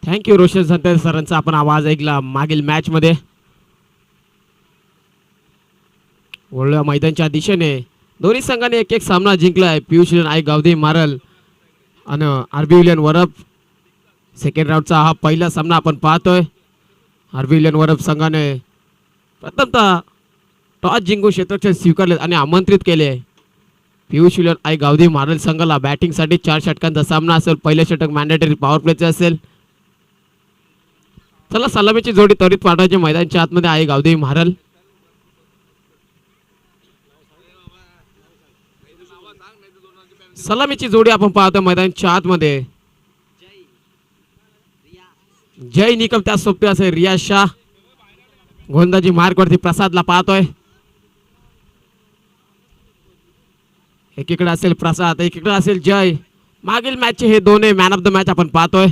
Thank you Roshan संते सरांचा आपण आवाज ऐकला मागील मॅच मध्ये. वळल्या मैदानच्या दिशेने दोन्ही संघाने एक एक सामना जिंकलाय. पियुष आई गावदे मारल आणि आरबी विलियन वरप. सेकंड राऊंडचा हा पहिला सामना आपण पाहतोय. आरबी विलियन वरप संघाने प्रथमतः टॉस जिंकून क्षेत्ररक्षण स्वीकारले आणि आमंत्रित केले. पियुष विलियन आई गावदे मारल संघाला बॅटिंगसाठी 4 षटकांचा सामना असेल. पहिलं षटक मॅन्डेटरी पॉवर प्लेचे असेल. चला सलामीची जोडी त्वरित पाठवायची मैदानच्या आतमध्ये आई गावदे मारल. सलामीची जोडी आपण पाहतो मैदानच्या आतमध्ये. जय निकम त्या सोबती असेल रियाज शाह. गोलंदाजी मार्क वरती प्रसादला पाहतोय. एकीकडे असेल प्रसाद एकीकडे असेल जय. मागील मॅचचे हे दोन्ही मॅन ऑफ द मॅच आपण पाहतोय.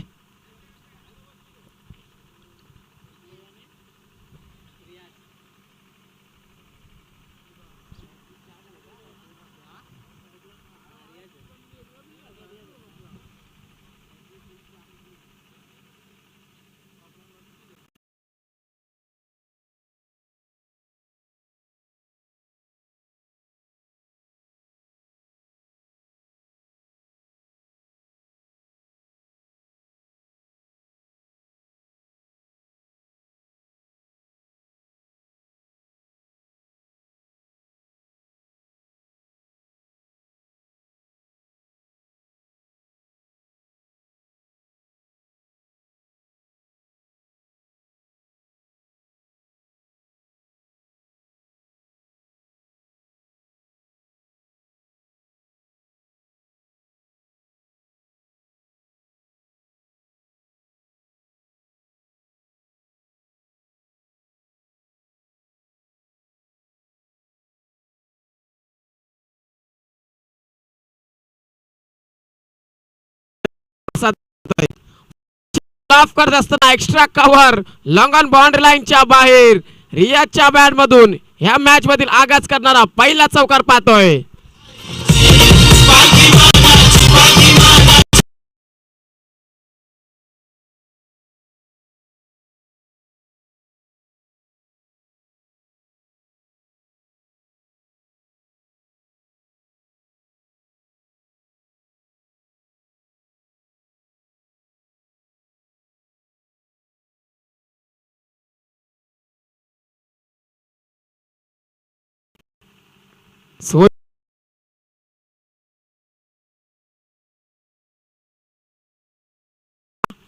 ऑफ करत असताना extra cover long on boundary लाईनच्या बाहेर रियाजच्या बॅट मधून ह्या मॅच मधील आगाज करणारा पहिला चौकार पाहतोय.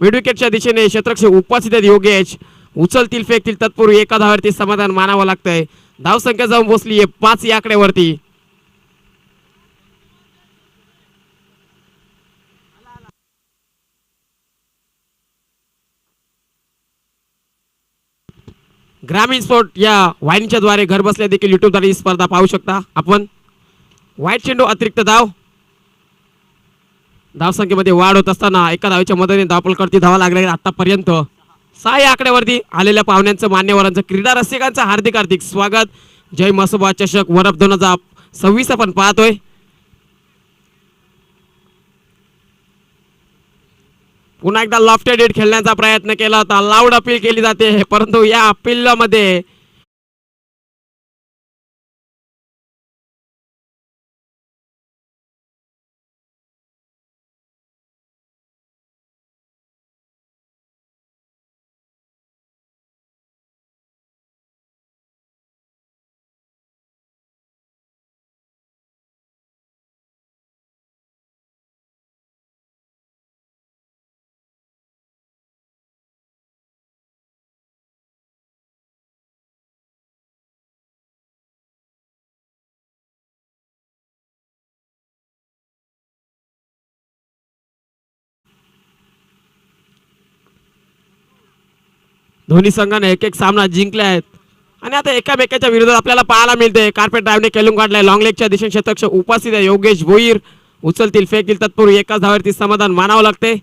मिड विकेटच्या दिशेने क्षेत्ररक्षक उपस्थित आहेत. योगेश उचलतील फेकतील तत्पूर्वी एका धावावरती समाधान मानावं लागतंय. धाव संख्या जाऊन बसली 5 या आकड्यावरती. ग्रामीण स्पोर्ट या वाहिनीच्या द्वारे घर बसल्या देखील युट्यूब द्वारे ही स्पर्धा पाहू शकता आपण. वाईट चेंडू अतिरिक्त धाव. धाव संख्येमध्ये वाढ होत असताना एका धावेच्या मदतीने धावपलकडती धावा लागल्या आतापर्यंत 6 या आकड्यावरती. आलेल्या पाहुण्यांचं मान्यवरांचं क्रीडा रसिकांचं हार्दिक हार्दिक स्वागत. जय मसोबा चषक वरप 2026 आपण पाहतोय. पुन्हा एकदा लॉफ्टेड हिट खेळण्याचा प्रयत्न केला होता. लाऊड अपील केली जाते परंतु या अपील मध्ये दोन्ही संघाने एक एक सामना जिंकले आहेत आणि आता एकामेकाच्या विरोधात आपल्याला पाहायला मिळते. कार्पेट ड्राईव्हने खेळून काढलाय. लॉंग लेगच्या दिशेने क्षेत्ररक्षक उपस्थित आहे. योगेश भोईर उचलतील फेकतील तत्पूर्वी एकाच धावावरती समाधान मानावं लागते.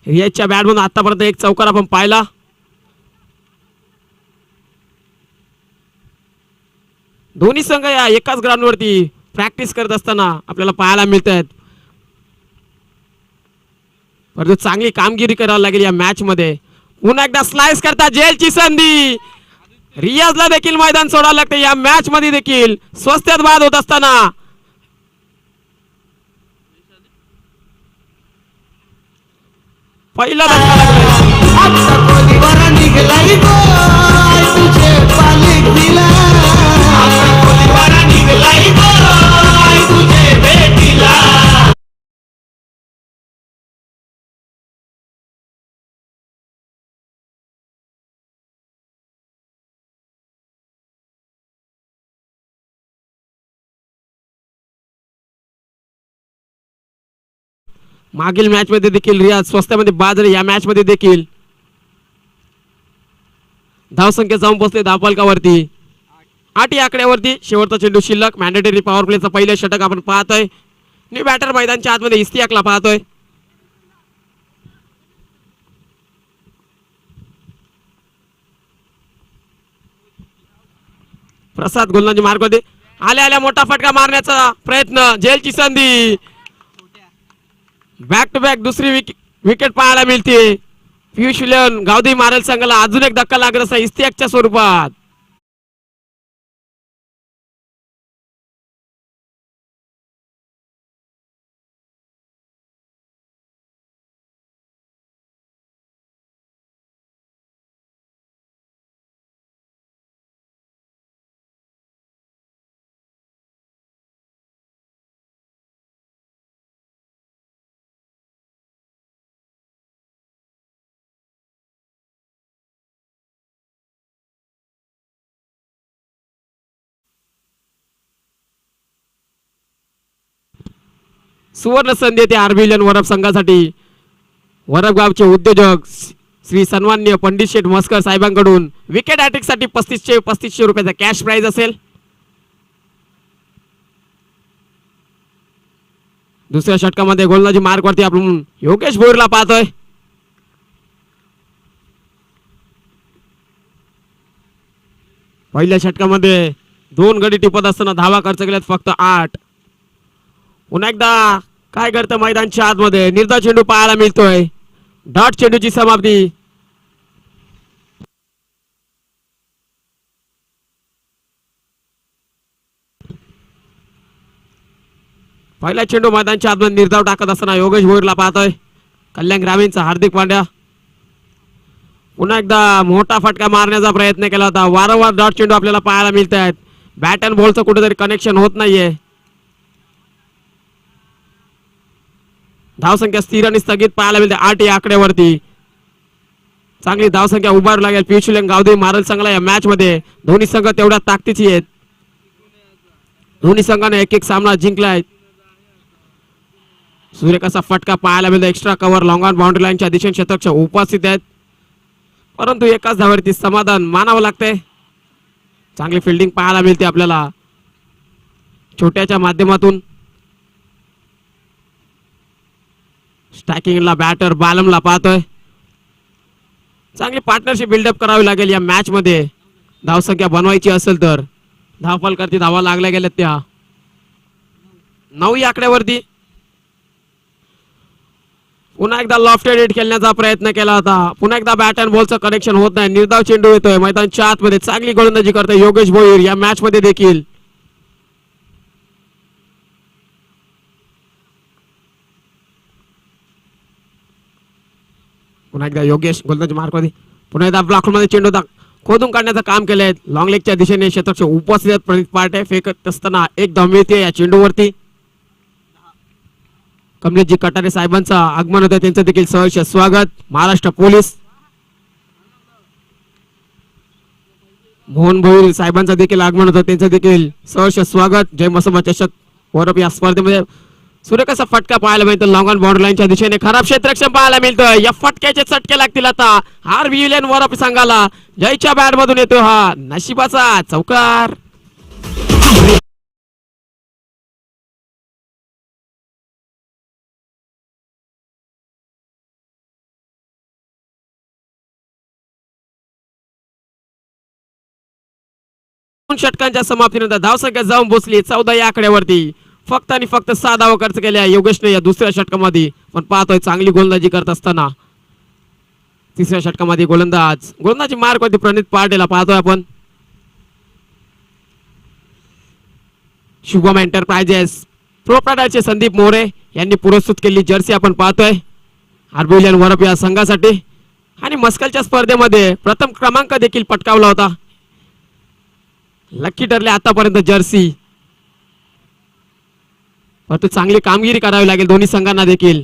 रियाजच्या बॅटमधून आतापर्यंत एक चौकार आपण पाहिला. दोन्ही संघ या एकाच ग्राउंडवरती प्रॅक्टिस करत असताना आपल्याला पाहायला मिळत आहेत. परंतु चांगली कामगिरी करावी लागेल या मॅच मध्ये. पुन्हा एकदा स्लाइस करता जेलची संधी. रियाजला देखील मैदान सोडावं लागते या मॅच मध्ये देखील. स्वस्त्यात बाद होत असताना पहिला धक्का मागील मॅच मध्ये देखील रियाज स्वस्त्यामध्ये बाद झाले. या मॅच मध्ये देखील धावसंख्या जाऊन पोहोचले धावफलकावरती 8 या आकड्यावरती. शेवटचा चेंडू शिल्लक. मॅन्डेटरी पॉवर प्लेचं पहिले षटक आपण पाहतोय. न्यू बॅटर मैदानच्या आतमध्ये इस्तियाकला पाहतोय. प्रसाद गोलंदाजी मार्गमध्ये आल्या आल्या मोठा फटका मारण्याचा प्रयत्न. जेलची संधी. बॅक टू बॅक दुसरी विकेट पाहायला मिळते. पियुष विलियन गावदेवी मारल संघाला अजून एक धक्का लागत असा इस्तियाकच्या स्वरूपात. सुवर्ण संधी येते आरबी विलियन वरप संघासाठी. वरप गावचे उद्योजक श्री सन्मान्य पंडित शेठ मस्कर साहेबांकडून विकेट हॅट्रिक साठी 3500 रुपयाचा कॅश प्राइज असेल. दुसऱ्या षटकामध्ये गोलंदाजी मार्कवरती आपण योगेश भोईरला पाहतोय. पहिल्या षटकामध्ये 2 गडी टिपत असताना धावा खर्च केल्यात फक्त 8. पुन्हा एकदा काय करतं मैदानच्या आतमध्ये निर्धाव चेंडू पाहायला मिळतोय. डॉट चेंडूची समाप्ती. पहिला चेंडू मैदानच्या आतमध्ये निर्धाव टाकत असताना योगेश भोईरला पाहतोय. कल्याण ग्रामीणचा हार्दिक पांड्या पुन्हा एकदा मोठा फटका मारण्याचा प्रयत्न केला होता. वारंवार डॉट चेंडू आपल्याला पाहायला मिळत आहेत. बॅट अँड बॉलचं कुठेतरी कनेक्शन होत नाहीये. धावसंख्या स्थिर आणि स्थगित पाहायला मिळते 8 या आकड्यावरती. चांगली धावसंख्या उभारू लागेल पियुष विलियन गावदेवी मारल संघाला या मॅच मध्ये. दोन्ही संघ तेवढ्या ताकदीची आहेत. दोन्ही संघाने एक सामना जिंकलाय. सूर्यकाचा फटका पाहायला मिळतो. Extra cover long on boundary लाईनच्या दिशेने शतकच्या उपस्थित आहेत. परंतु एकाच धावावरती समाधान मानावं लागतंय. चांगली फिल्डिंग पाहायला मिळते आपल्याला छोट्याच्या माध्यमातून. स्टॅकिंगला बॅटर बालमला पाहतोय. चांगली पार्टनरशिप बिल्डअप करावी लागेल या मॅच मध्ये. धावसंख्या बनवायची असेल तर. धावफलकावरती धावा लागल्या गेल्यात त्या 9 या आकड्यावरती. पुन्हा एकदा लॉफ्टेड हिट खेळण्याचा प्रयत्न केला होता. पुन्हा एकदा बॅट अँड बॉलचं कनेक्शन होत नाही. निर्धाव चेंडू येतोय मैदानच्या आतमध्ये. चांगली गोलंदाजी करतोय योगेश भोईर या मॅच मध्ये देखील. पुन्हा एकदा योगेश गोलंदाजी मार्कमध्ये. पुन्हा एकदा ब्लॉकमध्ये चेंडू खोदून काढण्याचं काम केलंय. लॉंग लेगच्या दिशेने शतकचे उपस्थित प्रणित पाटे फेकत असताना एक धाव मिळते या चेंडूवरती. कमलेशजी कटारे साहेबांचं आगमन होतं. त्यांचं देखील सहर्ष स्वागत. महाराष्ट्र पोलीस मोहन भोईर साहेबांचं देखील आगमन होतं. त्यांचं देखील सहर्ष स्वागत. जय मसोबा चषक वरप या स्पर्धेमध्ये सूर्यकाचा फटका पाहायला मिळतो. लॉंग ऑन बाउंड्री लाईनच्या दिशेने खराब क्षेत्ररक्षण पाहायला मिळतोय. या फटक्याचे चटके लागतील आता आरबी विलियन वरप संघाला. जयच्या बॅट मधून येतो हा नशिबाचा चौकार. षटकांच्या समाप्तीनंतर धावसंख्या जाऊन पोहोचली 14 या आकड्यावरती. फक्त आणि फक्त 6 धावा खर्च केल्या योगेशने या दुसऱ्या षटकामध्ये. पण पाहतोय चांगली गोलंदाजी करत असताना तिसऱ्या षटकामध्ये गोलंदाजी मार्क वरती प्रणित पाटेला पाहतोय आपण. शुभम एंटरप्राइजेस प्रोप्रायटरचे संदीप मोरे यांनी पुरस्कृत केलेली जर्सी आपण पाहतोय आरबीएल वरप या संघासाठी. आणि मस्कलच्या स्पर्धेमध्ये प्रथम क्रमांक देखील पटकावला होता. लकी ठरले आतापर्यंत जर्सी. परंतु चांगली कामगिरी करावी लागेल दोन्ही संघांना देखील.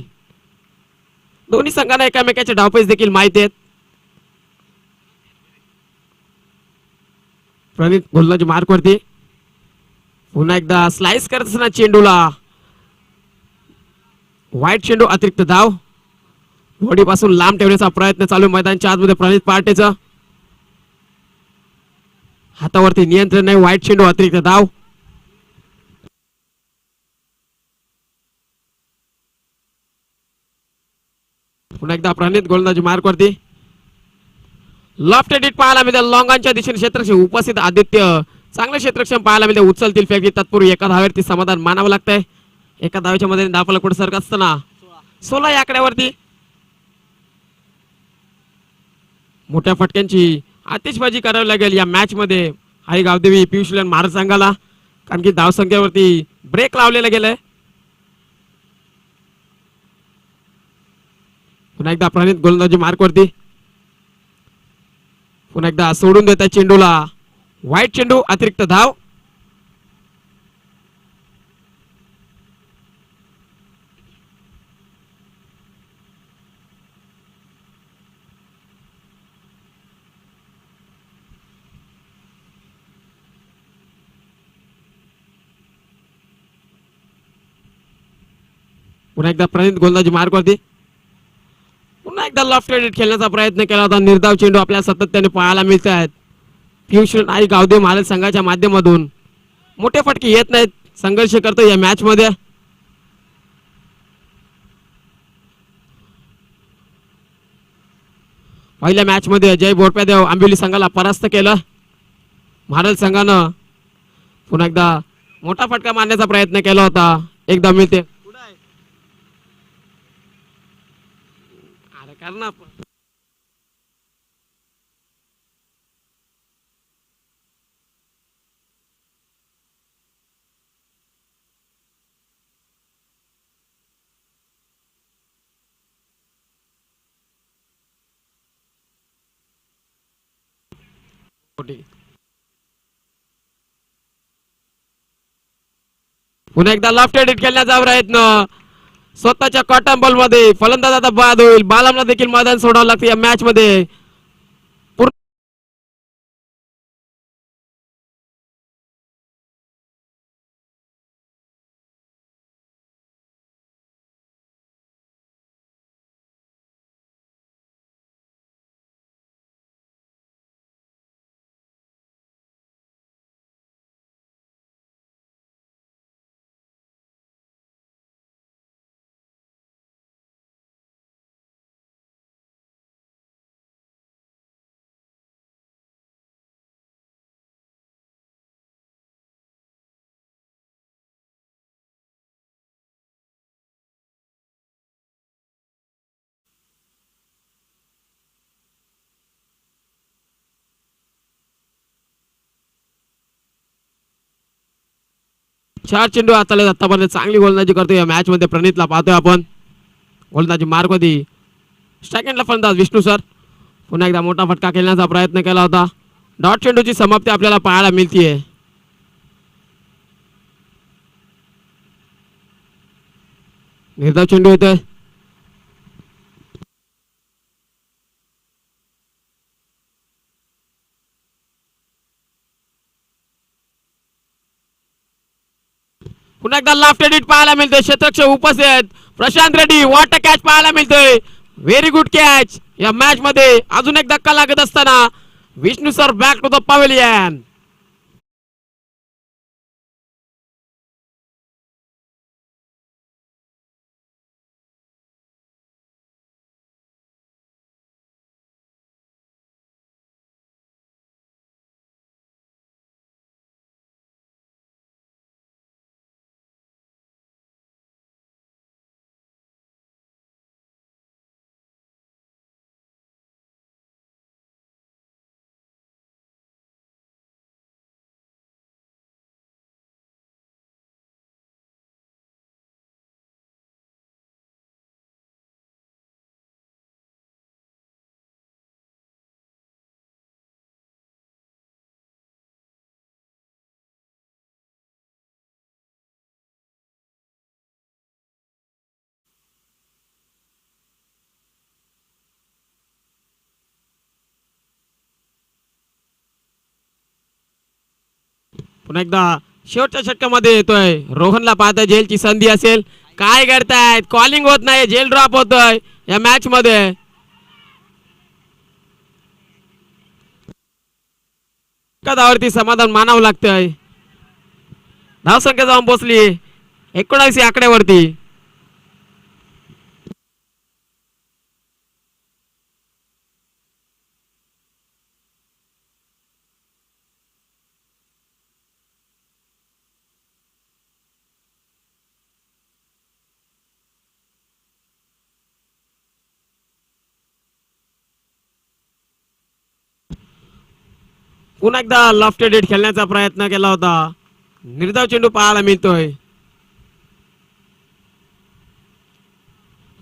दोन्ही संघांना एकामेकाचे डावपेच देखील माहिती आहेत. प्रणित गोलंदाजी मार्क वरती पुन्हा एकदा स्लाइस करत असताना चेंडूला वाईट चेंडू अतिरिक्त धाव. घोडीपासून लांब ठेवण्याचा प्रयत्न चालू मैदानच्या आतमध्ये प्रणित पार्टेचा. हातावरती नियंत्रण नाही. वाईट चेंडू अतिरिक्त धाव. पुन्हा एकदा प्रणित गोलंदाजी मार्क वरती लॉफ्ट एडिट पाहायला मिळते. लॉंगांच्या दिशेने क्षेत्रक्षम उपस्थित आदित्य चांगले क्षेत्रक्षम पाहायला मिळते. उचलतील फेकली तत्पूर्वी एका धावेवरती समाधान मानावं लागतंय. एका धावेच्या मध्ये धापाला कुठे सरकत असताना 16 या आकड्यावरती मोठ्या फटक्यांची आतिषबाजी करावी लागेल या मॅच मध्ये आई गावदेवी पियुष महाराज संघाला. कारण की धावसंख्येवरती ब्रेक लावलेला गेलाय. पुन्हा एकदा प्रणित गोलंदाजी मार्क वरती पुन्हा एकदा सोडून देतात चेंडूला. वाईट चेंडू अतिरिक्त धाव. पुन्हा एकदा प्रणित गोलंदाजी मार्क वरती पुन्हा एकदा लॉफ्ट एडिट खेळण्याचा प्रयत्न केला होता. निर्धाव चेंडू आपल्याला सातत्याने पाहायला मिळत आहेत. पियुष आई गावदेव महाराज संघाच्या माध्यमातून मोठे फटके येत नाहीत. संघर्ष करतो या मॅच मध्ये. पहिल्या मॅच मध्ये जय बोरप्यादेव आंबिवली संघाला परास्त केलं. महाराज संघानं पुन्हा एकदा मोठा फटका मारण्याचा प्रयत्न केला होता. एकदा मिळते अरे कारण पुन्हा एकदा लेफ्ट एडिट खेळण्याचा प्रयत्न स्वतःच्या कॉटन बॉल मध्ये फलंदाज आता बाद होईल. बालमला देखील मैदान सोडावं लागतं या मॅच मध्ये. चार चेंडू हाताला आतापर्यंत चांगली गोलंदाजी करतोय या मॅच मध्ये. प्रणितला पाहतोय आपण गोलंदाजी मार्क मध्ये. सेकंडला फलंदाज विष्णू सर पुन्हा एकदा मोठा फटका खेळण्याचा प्रयत्न केला होता. डॉट चेंडूची समाप्ती आपल्याला पाहायला मिळतीये. निर्धाव चेंडू येतोय. पुन्हा एकदा लेफ्ट एडिट पाहायला मिळतोय. क्षेत्ररक्षक उपस्थित प्रशांत रेड्डी वॉट कॅच पाहायला मिळतोय. Very good catch. या मॅच मध्ये अजून एक धक्का लागत असताना Vishnu sir back to the pavilion. पुन्हा एकदा शेवटच्या षटकामध्ये येतोय. रोहनला पाहता जेलची संधी असेल. काय करतायत, कॉलिंग होत नाही, जेल ड्रॉप होतोय या मॅच मध्ये. एका धावावरती समाधान मानावं लागतंय. धावसंख्या जाऊन पोहोचली 19 या आकड्यावरती. पुन्हा एकदा लॉफ्टेड हिट खेळण्याचा प्रयत्न केला होता. निर्धाव चेंडू पाहायला मिळतोय.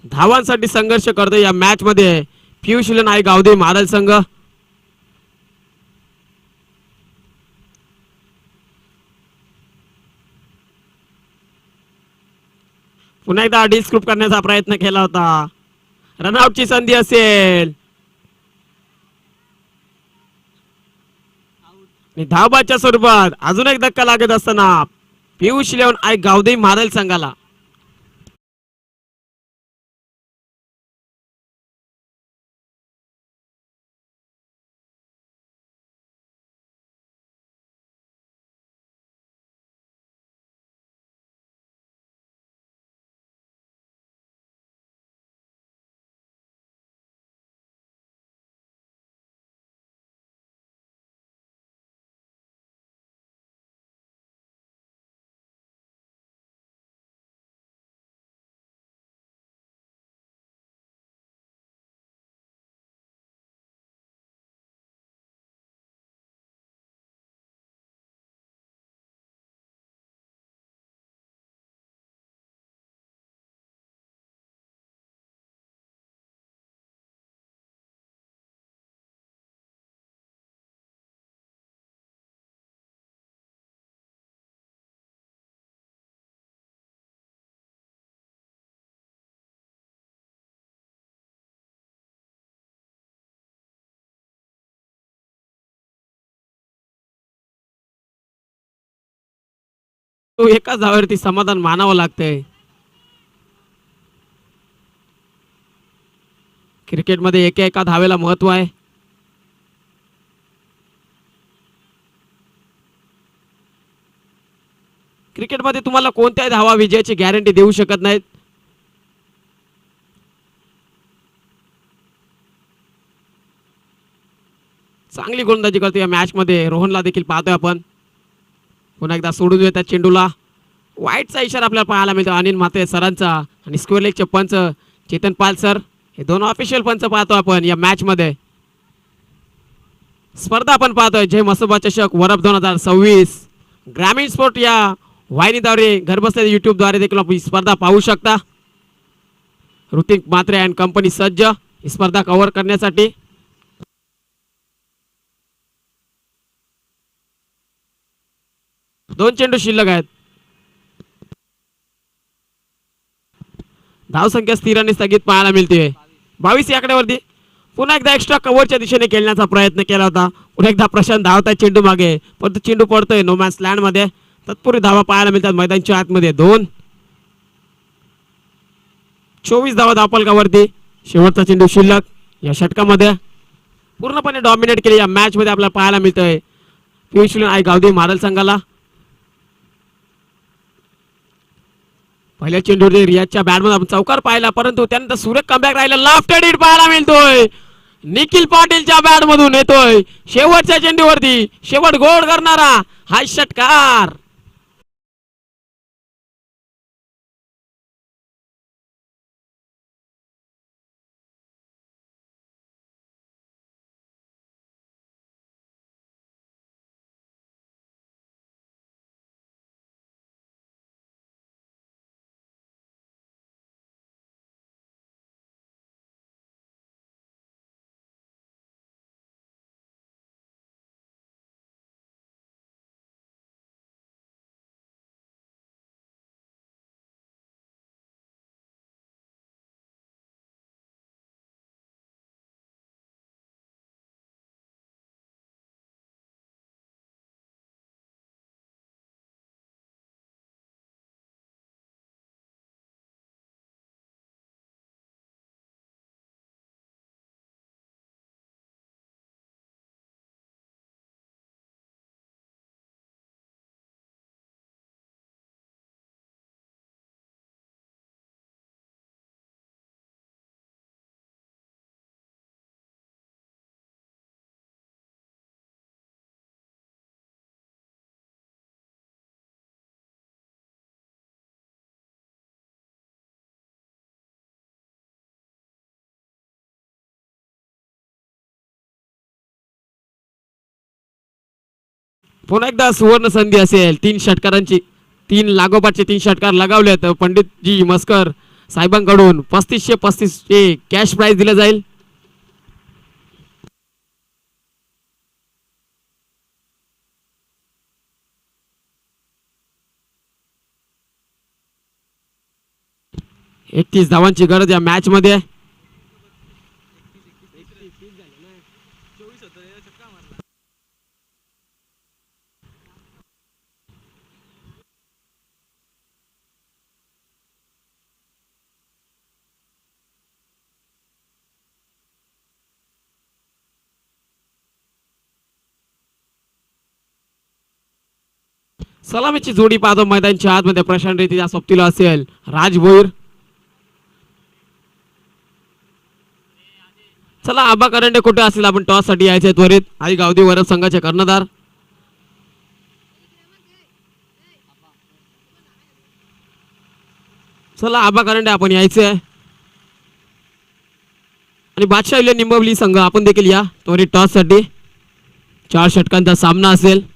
धावांसाठी संघर्ष करतोय या मॅच मध्ये पियुष हिलन आई गावदे मारल संघ. पुन्हा एकदा डिस्क्रूप करण्याचा प्रयत्न केला होता. रनआउटची संधी असेल. धावबाच्या स्वरूपात अजून एक धक्का लागत असताना पियुष इलेव्हन आय गावदे मारल संघाला. तो एकाच धावावरती समाधान मानावं लागतंय. क्रिकेटमध्ये एका एका धावेला महत्व आहे. क्रिकेटमध्ये तुम्हाला कोणत्याही धावा विजयाची गॅरंटी देऊ शकत नाहीत. चांगली गोलंदाजी करतो या मॅच मध्ये. रोहनला देखील पाहतोय आपण. पुन्हा एकदा सोडून देतात चेंडूला. वाईटचा इशारा आपल्याला पाहायला मिळतो अनिल म्हात्रे सरांचा आणि स्क्वेअर लेगचे पंच चेतन पाल सर हे दोन ऑफिशियल पंच पाहतो आपण या मॅच मध्ये. स्पर्धा आपण पाहतोय जय मसोबा चषक वर्ल्ड 2026 ग्रामीण स्पोर्ट या वाहिनीद्वारे घरबसल्या युट्यूब द्वारे देखील आपण स्पर्धा पाहू शकता. ऋतिक म्हात्रे अँड कंपनी सज्ज ही स्पर्धा कव्हर करण्यासाठी. दोन चेंडू शिल्लक आहेत. धावसंख्या स्थिर आणि स्थगित पाहायला मिळते 22 या आकड्यावरती. पुन्हा एकदा एक्स्ट्रा कव्हरच्या दिशेने खेळण्याचा प्रयत्न केला होता. पुन्हा एकदा प्रशांत धावताय चेंडू मागे परंतु चेंडू पडतोय नो मॅन्स लँड मध्ये. तत्पूर्वी धावा पाहायला मिळतात मैदानच्या आतमध्ये. 24 धावा धावफलकावरती. शेवटचा चेंडू शिल्लक या षटकामध्ये. पूर्णपणे डॉमिनेट केले या मॅच मध्ये आपल्याला पाहायला मिळतंय पियुष आय गावदे मारल संघाला. पहिल्या चेंडूवरती रियाजच्या बॅटमध्ये आपण चौकार पाहिला परंतु त्यानंतर सुरेख कमबॅक राहिला. लेफ्ट हिट पाहायला मिळतोय. निखिल पाटीलच्या बॅट मधून येतोय शेवटच्या चेंडूवरती शेवट गोड करणारा हा षटकार. पुन्हा एकदा सुवर्ण संधी असेल. 3 षटकारांची 3 लागोपाठचे 3 षटकार लगावलेत पंडितजी मस्कर साहेबांकडून 3535 चे कॅश प्राइज दिले जाईल. एकतीस धावांची गरज या मॅच मध्ये. सलामीची जोडी पाहतो मैदानच्या आतमध्ये. प्रशांत रेतीच्या सोबतीला असेल राज भोईर. चला आबा करंडे कुठे असेल आपण टॉस साठी यायचे त्वरित. आई गावदी वरद संघाचे कर्णधार. चला आबा करंडे आपण यायचे. आणि बादशाह विलियन निंबवली संघ आपण देखील या त्वरित टॉस साठी. 4 षटकांचा सामना असेल.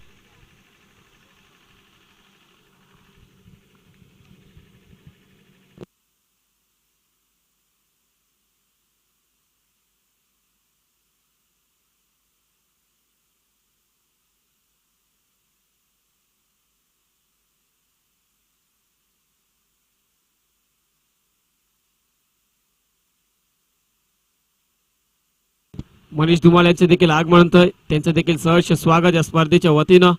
मनीष धुमाल यांचे देखील आगमन होतंय. त्यांचं देखील सहर्ष स्वागत या स्पर्धेच्या वतीनं.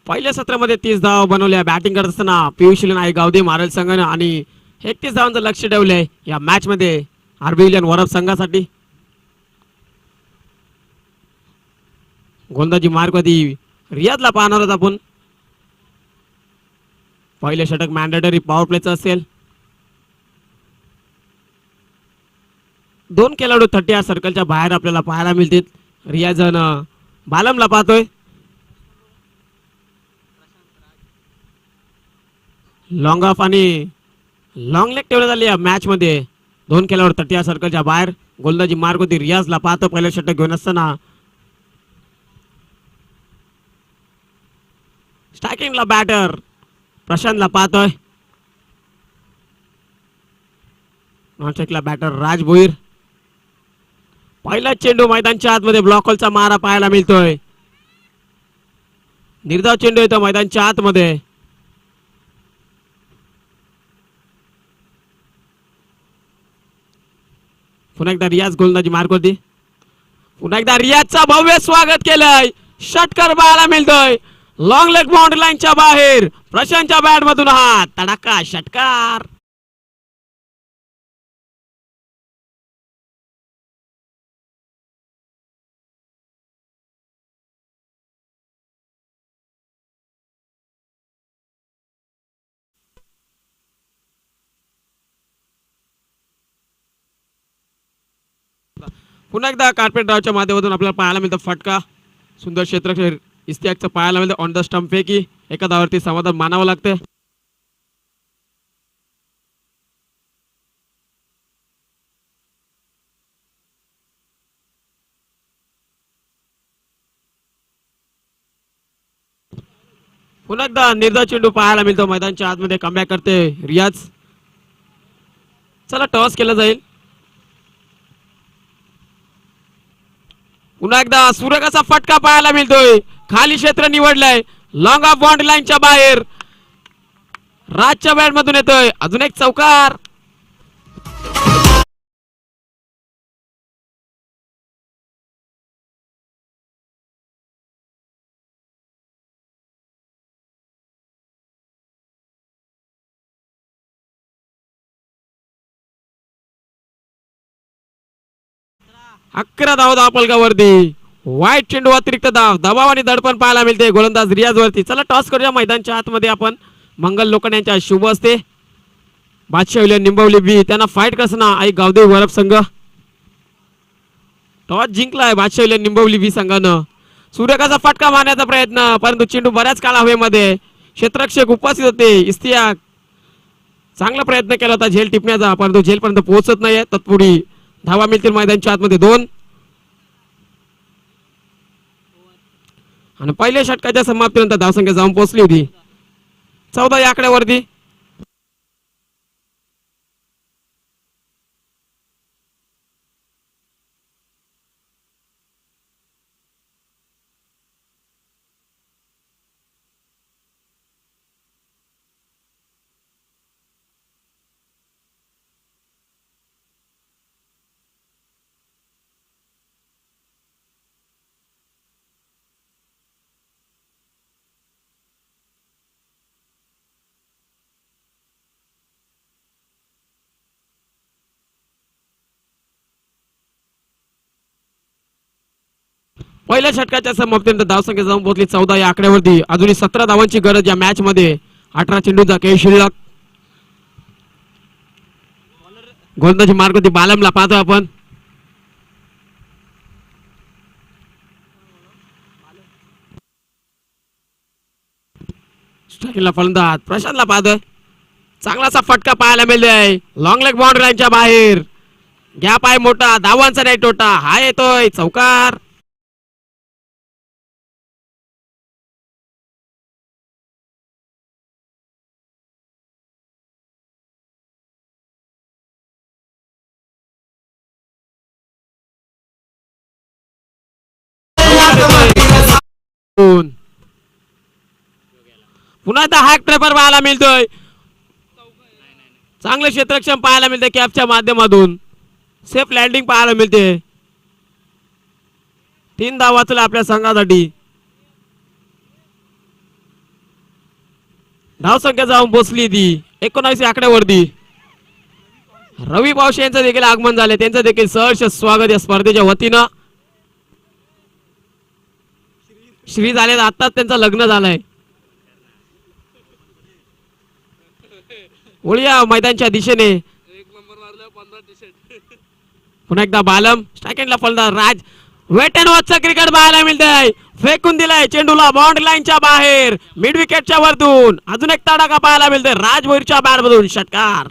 पहिल्या सत्रामध्ये 30 धावा बनवल्या. बॅटिंग करत असताना पियुष आई गावदे मारल संघानं आणि 31 धावांचं लक्ष ठेवलंय या मॅच मध्ये आरबी विलियन वरप संघासाठी. गोलंदाजी मार्गवरती रियाजला पाहणार आहोत आपण. पहिले षटक मॅन्डेटरी पॉवर प्लेचं असेल. 2 खेळाडू 30 सर्कलच्या बाहेर आपल्याला पाहायला मिळतील. रियाजन बालमला पाहतोय. लॉंग ऑफ आणि लॉंग लेग ठेवण्यात आली या मॅच मध्ये. 2 खेळाडू 30 सर्कलच्या बाहेर. गोलंदाजी मार्ग होती. रियाजला पाहतो पहिलं षटक घेऊन असताना. स्ट्रायकिंगला बॅटर प्रशांतला पाहतोय. नॉन स्ट्राईकला बॅटर राज भोईर. पहिला चेंडू मैदानच्या आतमध्ये ब्लॉक होलचा मारा पाहायला मिळतोय. निर्धाव चेंडू येतो मैदानच्या आतमध्ये. पुन्हा एकदा रियाज गोलंदाजी मार्गवरती. पुन्हा एकदा रियाजचा भव्य स्वागत केलंय. षटकार पाहायला मिळतोय. लॉंग लेग बाउंड्री लाईनच्या बाहेर. प्रशांतच्या बॅट मधून हा तडाखा षटकार. पुन्हा एकदा कार्पेट ड्रावच्या माध्यमातून आपल्याला पाहायला मिळतं फटका. सुंदर क्षेत्रक्षेत्र इस्तियाकचं पाहायला मिळतं. ऑन द स्टंप पैकी एका धावावरती समाधान मानावं लागते. पुन्हा एकदा निर्धाव चेंडू पाहायला मिळतो. मैदानच्या आतमध्ये कमबॅक करते रियाज. चला टॉस केला जाईल. पुन्हा एकदा सुरेखाचा फटका पाहायला मिळतोय. खाली क्षेत्र निवडलंय. लॉंग ऑफ बाउंड्री लाईनच्या बाहेर. राजच्या बॅट मधून येतोय. अजून एक चौकार. अकरा धाव धापलगावरती. वाईट चेंडू अतिरिक्त धाव. दबाव आणि दडपण पाहायला मिळते गोलंदाज रियाज वरती. चला टॉस करूया मैदानच्या आतमध्ये आपण. मंगल लोखंड यांच्या शुभ असते. बादशाह विलियन निंबवली बी त्यांना फाईट करताना आई गावदेव वरप संघ. टॉस जिंकलाय बादशाह विलियन निंबवली बी संघानं. सूर्यकाचा फटका मारण्याचा प्रयत्न परंतु चेंडू बऱ्याच काळ हवेमध्ये. क्षेत्ररक्षक उपस्थित होते. इस्तियाक चांगला प्रयत्न केला होता झेल टिपण्याचा परंतु झेल पर्यंत पोहोचत नाहीये. तत्पुढी धावा मिळतील मैदानच्या आतमध्ये 2. आणि पहिल्या षटकाच्या समाप्तीनंतर धावसंख्या जाऊन पोहोचली होती 14 या आकड्यावरती. पहिल्या षटकाच्या समाप्तीनंतर धावसंख्या जाऊन पोहोचली 14 या आकड्यावरती. अजूनही 17 धावांची गरज या मॅच मध्ये. 18 चेंडूचा खेळ शिल्लक. गोलंदाजी मार्ग होती बालमला पाहतो आपण. स्ट्राईकला फलंदाज प्रशांतला पाहतोय. चांगलासा फटका पाहायला मिळतोय. लॉंग लेग बाउंड्री लाईनच्या बाहेर. गॅप आहे मोठा. धावांचा नाही तोटा. हा येतोय चौकार. पुन्हा एकदा हॅक ट्रेपर पाहायला मिळतोय. चांगले क्षेत्रक्षम पाहायला मिळते कॅपच्या माध्यमातून. सेफ लँडिंग पाहायला मिळते. 3 धाव वाचला आपल्या संघासाठी. धावसंख्या जाऊन पोचली ती 19 आकड्यावरती. रवी पावशे यांचं देखील आगमन झाले. त्यांचं देखील सहर्ष स्वागत या स्पर्धेच्या वतीनं. श्री झाले आताच त्यांचं लग्न झालंय. वळूया मैदानच्या दिशेने. पुन्हा एकदा बालम. स्ट्राईक फलंदाज राज. वेट अँड वॉचचं क्रिकेट पाहायला मिळतंय. फेकून दिलाय चेंडूला बाउंड्री लाईनच्या बाहेर. मिड विकेटच्या वरतून अजून एक तडाखा पाहायला मिळतोय. राजभोईरच्या बॅट मधून षटकार.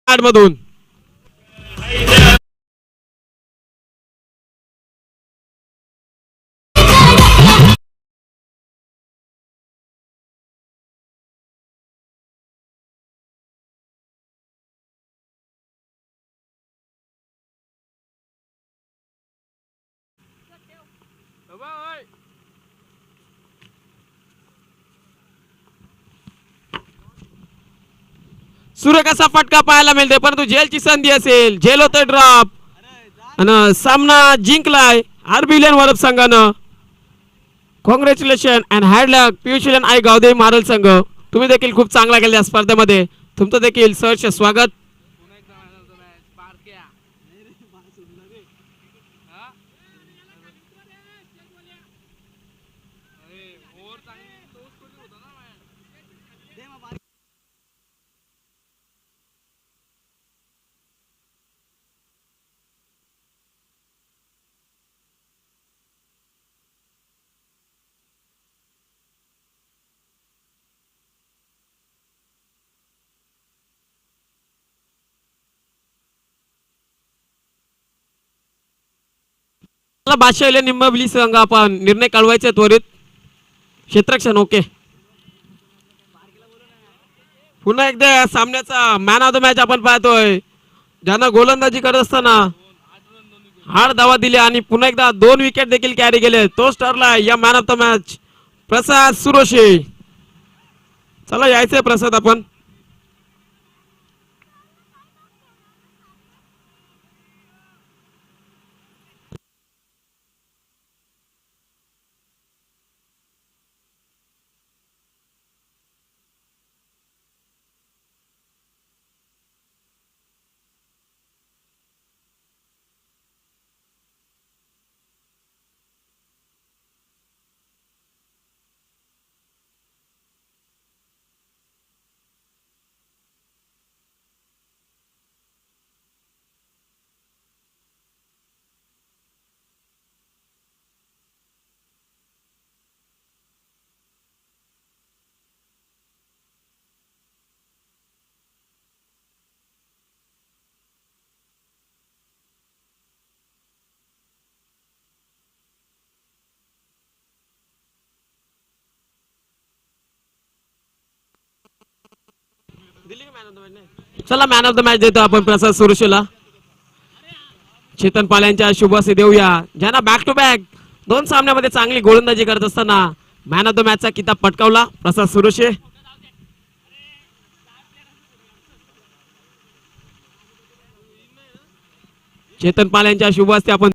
मधून सूर्य कसा फटका पाहायला मिळते. परंतु झेलची संधी असेल. झेल होतोय ड्रॉप आणि सामना जिंकलाय आरबीएल वरप संघानं. कॉंग्रॅच्युलेशन अँड हॅड लक पियुष आई गावदे मारल संघ. तुम्ही देखील खूप चांगला केला या स्पर्धेमध्ये. तुमचं देखील सहर्ष स्वागत. बादशाह निंबली संघ आपण निर्णय कळवायचे त्वरित. क्षेत्रक्षण ओके. पुन्हा एकदा सामन्याचा मॅन ऑफ द मॅच आपण पाहतोय. ज्यांना गोलंदाजी करत असताना 8 धावा दिल्या आणि पुन्हा एकदा 2 विकेट देखील कॅरी केले. तोच ठरला या मॅन ऑफ द मॅच प्रसाद सुरोशे. चला यायचंय प्रसाद आपण. चला मॅन ऑफ द मॅच देतो आपण प्रसाद सुरेशला. चेतन पाल्यांच्या शुभासी देऊया, ज्यांना बॅक टू बॅक 2 सामन्यामध्ये चांगली गोलंदाजी करत असताना मॅन ऑफ द मॅचचा किताब पटकावला प्रसाद सुरेशे. चेतन पाल्यांच्या शुभास्ते आपण